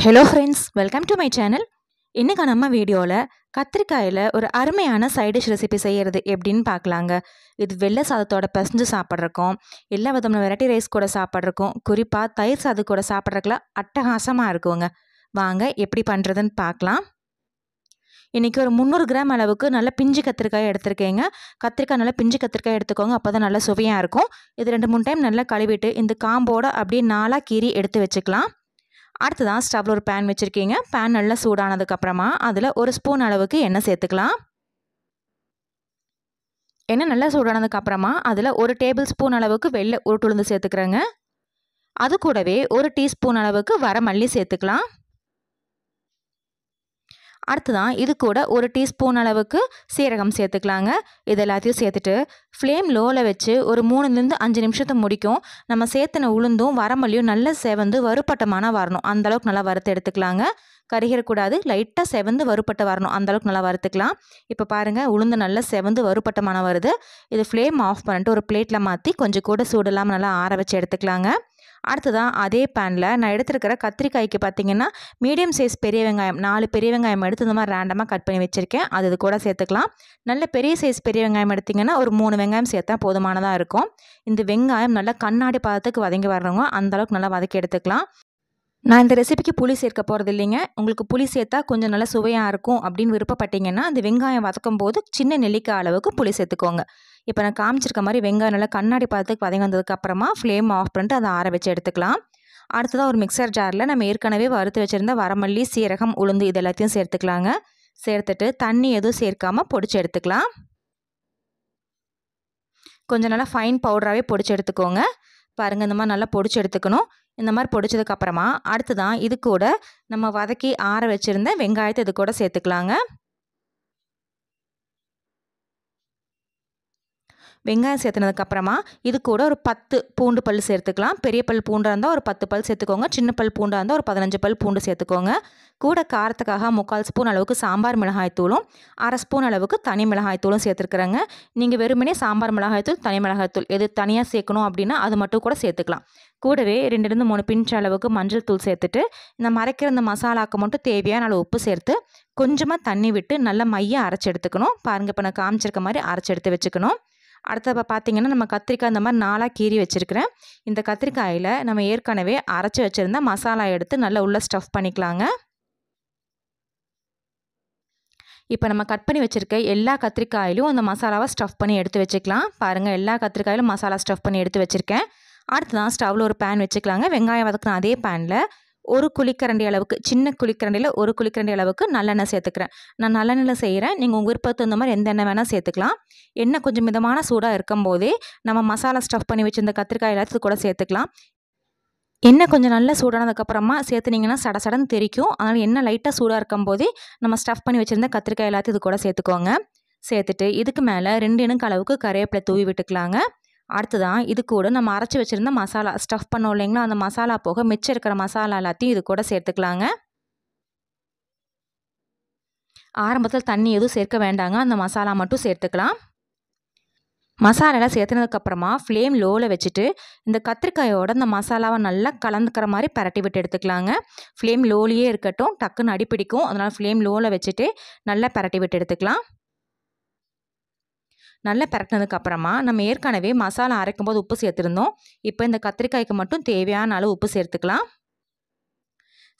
Hello friends, welcome to my channel. இன்றைக்கி நம்ம வீடியோவில் கத்திரிக்காயில் ஒரு அருமையான சைட் டிஷ் ரெசிபி செய்கிறது எப்படின்னு பார்க்கலாங்க. இது வெள்ளை சாதத்தோட பிசைஞ்சு சாப்பிட்றக்கும், எல்லா விதமான வெரைட்டி ரைஸ் கூட சாப்பிட்றக்கும், குறிப்பாக தயிர் சாதம் கூட சாப்பிட்றதுக்குலாம் அட்டகாசமாக இருக்குங்க. வாங்க எப்படி பண்ணுறதுன்னு பார்க்கலாம். இன்றைக்கி ஒரு 300 கிராம் அளவுக்கு நல்ல பிஞ்சு கத்திரிக்காய் எடுத்துருக்கேங்க. கத்திரிக்காய் நல்லா பிஞ்சு கத்திரிக்காய் எடுத்துக்கோங்க, அப்போ தான் நல்லா சுவையாக இருக்கும். இது 2-3 டைம் நல்லா கழுவிட்டு இந்த காம்போடு அப்படியே 4 கீறி எடுத்து வச்சுக்கலாம். அடுத்ததான் ஸ்டவ்வில் ஒரு பேன் வச்சுருக்கீங்க. பேன் நல்லா சூடானதுக்கப்புறமா அதில் 1 ஸ்பூன் அளவுக்கு எண்ணெய் சேர்த்துக்கலாம். எண்ணெய் நல்லா சூடானதுக்கப்புறமா அதில் 1 டேபிள் ஸ்பூன் அளவுக்கு வெள்ளை உருட்டுளுந்து சேர்த்துக்கிறேங்க. அது கூடவே 1 டீஸ்பூன் அளவுக்கு வரமல்லி சேர்த்துக்கலாம். அடுத்ததான் இது கூட 1 டீஸ்பூன் அளவுக்கு சீரகம் சேர்த்துக்கலாங்க. இது எல்லாத்தையும் சேர்த்துட்டு ஃப்ளேம் லோவில் வச்சு ஒரு 3-5 நிமிஷத்தை முடிக்கும். நம்ம சேர்த்துன உளுந்தும் வரமல்லியும் நல்லா செவந்து வறுபட்டமான வரணும். அந்தளவுக்கு நல்லா வறுத்து எடுத்துக்கலாங்க. கருகிடக்கூடாது, லைட்டாக செவந்து வறுபட்டு வரணும், அந்தளவுக்கு நல்லா வறுத்துக்கலாம். இப்போ பாருங்கள், உளுந்து நல்லா செவந்து வறுபட்டமான வருது. இது ஃப்ளேம் ஆஃப் பண்ணிட்டு ஒரு பிளேட்டில் மாற்றி கொஞ்சம் கூட சூடு இல்லாமல் நல்லா ஆற வச்சு எடுத்துக்கலாங்க. அடுத்ததான் அதே பேனில் நான் எடுத்துருக்கிற கத்திரிக்காய்க்கு பார்த்திங்கன்னா மீடியம் சைஸ் பெரிய வெங்காயம் 4 பெரிய வெங்காயம் எடுத்து இந்த மாதிரி ரேண்டமாக கட் பண்ணி வச்சுருக்கேன். அது இது கூட சேர்த்துக்கலாம். நல்ல பெரிய சைஸ் பெரிய வெங்காயம் எடுத்திங்கன்னா ஒரு 3 வெங்காயம் சேர்த்தா போதுமானதாக இருக்கும். இந்த வெங்காயம் நல்லா கண்ணாடி பதத்துக்கு வதங்கி வர்றவங்க அந்தளவுக்கு நல்லா வதக்கி எடுத்துக்கலாம். நான் இந்த ரெசிபிக்கு புளி சேர்க்க போகிறது இல்லைங்க. உங்களுக்கு புளி சேர்த்தா கொஞ்சம் நல்லா சுவையாக இருக்கும் அப்படின்னு விருப்பப்பட்டீங்கன்னா அந்த வெங்காயம் வதக்கும் போது சின்ன நெல்லிக்காய் அளவுக்கு புளி சேர்த்துக்கோங்க. இப்போ நான் காமிச்சிருக்க மாதிரி வெங்காயம் நல்லா கண்ணாடி பதத்துக்கு வதங்கி வந்ததுக்கப்புறமா ஃப்ளேம் ஆஃப் பண்ணிட்டு அதை ஆற வச்சு எடுத்துக்கலாம். அடுத்ததாக ஒரு மிக்சர் ஜாரில் நம்ம ஏற்கனவே வறுத்து வச்சுருந்த வரமல்லி, சீரகம், உளுந்து இது எல்லாத்தையும் சேர்த்துக்கலாங்க. சேர்த்துட்டு தண்ணி எதுவும் சேர்க்காமல் பொடிச்சு எடுத்துக்கலாம். கொஞ்சம் நல்லா ஃபைன் பவுடராகவே பொடிச்சு எடுத்துக்கோங்க. பாருங்கள், இந்த மாதிரி நல்லா பொடிச்சு எடுத்துக்கணும். இந்த மாதிரி பொடிச்சதுக்கப்புறமா அடுத்ததான் இது கூட நம்ம வதக்கி ஆற வச்சுருந்த வெங்காயத்தை இது கூட சேர்த்துக்கலாங்க. வெங்காயம் சேர்த்துனதுக்கப்புறமா இது கூட ஒரு 10 பூண்டு பல் சேர்த்துக்கலாம். பெரிய பல் பூண்டாக இருந்தால் ஒரு 10 பல் சேர்த்துக்கோங்க. சின்ன பல் பூண்டாக இருந்தால் ஒரு 15 பல் பூண்டு சேர்த்துக்கோங்க. கூட காரத்துக்காக 3/4 ஸ்பூன் அளவுக்கு சாம்பார் மிளகாய்த்தூளும் 1/2 ஸ்பூன் அளவுக்கு தனி மிளகாய்த்தூளும் சேர்த்துருக்குறேங்க. நீங்கள் வெறுமனே சாம்பார் மிளகாய்த்தூள், தனி மிளகாய்த்தூள் எது தனியாக சேர்க்கணும் அப்படின்னா அது மட்டும் கூட சேர்த்துக்கலாம். கூடவே 2-3 பிஞ்ச் அளவுக்கு மஞ்சள் தூள் சேர்த்துட்டு இந்த மறைக்கிற இந்த மசாலாவுக்கு மட்டும் தேவையான அளவு உப்பு சேர்த்து கொஞ்சமாக தண்ணி விட்டு நல்லா மையாக அரைச்சி எடுத்துக்கணும். பாருங்கள், இப்போ நான் காமிச்சிருக்க மாதிரி அரைச்சி எடுத்து வச்சுக்கணும். அடுத்த பார்த்திங்கன்னா நம்ம கத்திரிக்காய் இந்த மாதிரி 4 கீறி வச்சுருக்கிறேன். இந்த கத்திரிக்காயில் நம்ம ஏற்கனவே அரைச்சி வச்சுருந்த மசாலா எடுத்து நல்லா உள்ளே ஸ்டஃப் பண்ணிக்கலாங்க. இப்போ நம்ம கட் பண்ணி வச்சுருக்க எல்லா கத்திரிக்காயிலும் அந்த மசாலாவை ஸ்டஃப் பண்ணி எடுத்து வச்சுக்கலாம். பாருங்கள், எல்லா கத்திரிக்காயிலும் மசாலா ஸ்டஃப் பண்ணி எடுத்து வச்சுருக்கேன். அடுத்ததான் ஸ்டவ்வில் ஒரு பேன் வச்சுக்கலாங்க. வெங்காயம் வதக்கின அதே பேனில் 1 குழிக்கரண்டி அளவுக்கு, சின்ன குழிக்கரண்டியில் 1 குழிக்கரண்டி அளவுக்கு நல்லெண்ணெய் சேர்த்துக்கிறேன். நான் நல்லெண்ணெயில் செய்கிறேன். நீங்கள் உங்கள் விருப்பத்துக்கு தகுந்த மாதிரி எந்த எண்ணெய் வேணால் சேர்த்துக்கலாம். எண்ணெய் கொஞ்சம் மிதமான சூடாக இருக்கும் போதே நம்ம மசாலா ஸ்டஃப் பண்ணி வச்சுருந்த கத்திரிக்காய் எல்லாத்துக்கும் கூட சேர்த்துக்கலாம். எண்ணெய் கொஞ்சம் நல்லா சூடானதுக்கப்புறமா சேர்த்துனிங்கன்னா சடசடன்னு தெரிக்கும். அதனால் எண்ணெய் லைட்டாக சூடாக இருக்கும் போதே நம்ம ஸ்டஃப் பண்ணி வச்சுருந்த கத்திரிக்காய் எல்லாத்தையும் இது கூட சேர்த்துக்கோங்க. சேர்த்துட்டு இதுக்கு மேலே 2 இனுக்கு அளவுக்கு கருவேப்பிலை தூவி விட்டுக்கலாங்க. அடுத்ததான் இது கூட நம்ம அரைச்சி வச்சுருந்த மசாலா ஸ்டஃப் பண்ணோம் இல்லைங்களா, அந்த மசாலா போக மிச்சம் இருக்கிற மசாலா எல்லாத்தையும் இது கூட சேர்த்துக்கலாங்க. ஆரம்பத்தில் தண்ணி எதுவும் சேர்க்க வேண்டாங்க, அந்த மசாலா மட்டும் சேர்த்துக்கலாம். மசாலாலாம் சேர்த்துனதுக்கப்புறமா ஃப்ளேம் லோவில் வச்சுட்டு இந்த கத்திரிக்காயோட இந்த மசாலாவை நல்லா கலந்துக்கிற மாதிரி பரட்டி விட்டு எடுத்துக்கலாங்க. ஃப்ளேம் லோலியே இருக்கட்டும், டக்குன்னு அடிப்பிடிக்கும். அதனால் ஃப்ளேம் லோவில் வச்சுட்டு நல்லா பரட்டி விட்டு எடுத்துக்கலாம். நல்லா பரட்டினதுக்கப்புறமா நம்ம ஏற்கனவே மசாலா அரைக்கும் போது உப்பு சேர்த்துருந்தோம். இப்போ இந்த கத்திரிக்காய்க்கு மட்டும் தேவையான அளவு உப்பு சேர்த்துக்கலாம்.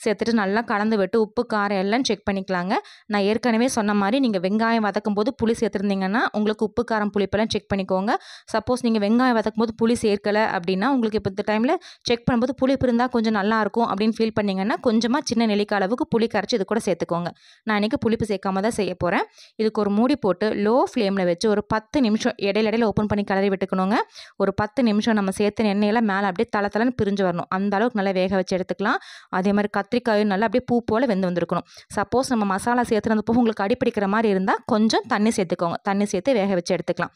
சேர்த்துட்டு நல்லா கலந்து விட்டு உப்பு காரம் எல்லாம் செக் பண்ணிக்கலாங்க. நான் ஏற்கனவே சொன்ன மாதிரி நீங்கள் வெங்காயம் வதக்கும் போது புளி சேர்த்துருந்தீங்கன்னா உங்களுக்கு உப்பு காரம் புளிப்பெல்லாம் செக் பண்ணிக்கோங்க. சப்போஸ் நீங்கள் வெங்காயம் வதக்கும் போது புளி சேர்க்கலை அப்படின்னா உங்களுக்கு இப்போ இந்த டைமில் செக் பண்ணும்போது புளிப்பு இருந்தால் கொஞ்சம் நல்லாயிருக்கும் அப்படின்னு ஃபீல் பண்ணிங்கன்னா கொஞ்சமாக சின்ன நெல்லிக்காய் அளவுக்கு புளி கரைச்சி இது கூட சேர்த்துக்கோங்க. நான் இன்றைக்கி புளிப்பு சேர்க்காம தான் செய்ய போகிறேன். இதுக்கு ஒரு மூடி போட்டு லோ ஃப்ளேமில் வச்சு ஒரு 10 நிமிஷம் இடையில ஓப்பன் பண்ணி கிளறி விட்டுக்கணுங்க. ஒரு 10 நிமிஷம் நம்ம சேர்த்து எண்ணெயெல்லாம் மேலே அப்படியே தளன்னு பிரிஞ்சு வரணும். அந்த அளவுக்கு நல்லா வேக வச்சு எடுத்துக்கலாம். அதே மாதிரி கத்திரிக்காயும் நல்லா அப்படியே பூ போல் வெந்து வந்திருக்கணும். சப்போஸ் நம்ம மசாலா சேர்த்துனது போக உங்களுக்கு அடிப்பிடிக்கிற மாதிரி இருந்தால் கொஞ்சம் தண்ணி சேர்த்துக்கோங்க. தண்ணி சேர்த்து வேக வச்சு எடுத்துக்கலாம்.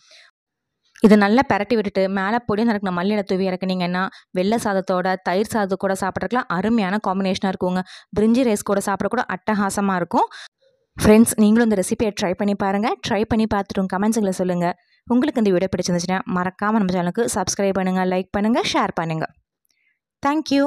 இது நல்லா பரட்டி விட்டுட்டு மேலே பொடியும் நடக்கிற மல்லியில் தூவி இறக்குனீங்கன்னா வெள்ளை சாதத்தோட தயிர் சாதம் கூட சாப்பிட்றதுக்குலாம் அருமையான காம்பினேஷனாக இருக்குங்க. பிரிஞ்சி ரைஸ் கூட சாப்பிட கூட அட்டகாசமாக இருக்கும். ஃப்ரெண்ட்ஸ், நீங்களும் இந்த ரெசிபியை ட்ரை பண்ணி பாருங்கள். ட்ரை பண்ணி பார்த்துட்டு கமெண்ட்ஸுங்களை சொல்லுங்கள். உங்களுக்கு இந்த வீடியோ பிடிச்சிருந்துச்சுன்னா மறக்காமல் நம்ம சேனலுக்கு சப்ஸ்கிரைப் பண்ணுங்கள், லைக் பண்ணுங்கள், ஷேர் பண்ணுங்கள். தேங்க்யூ.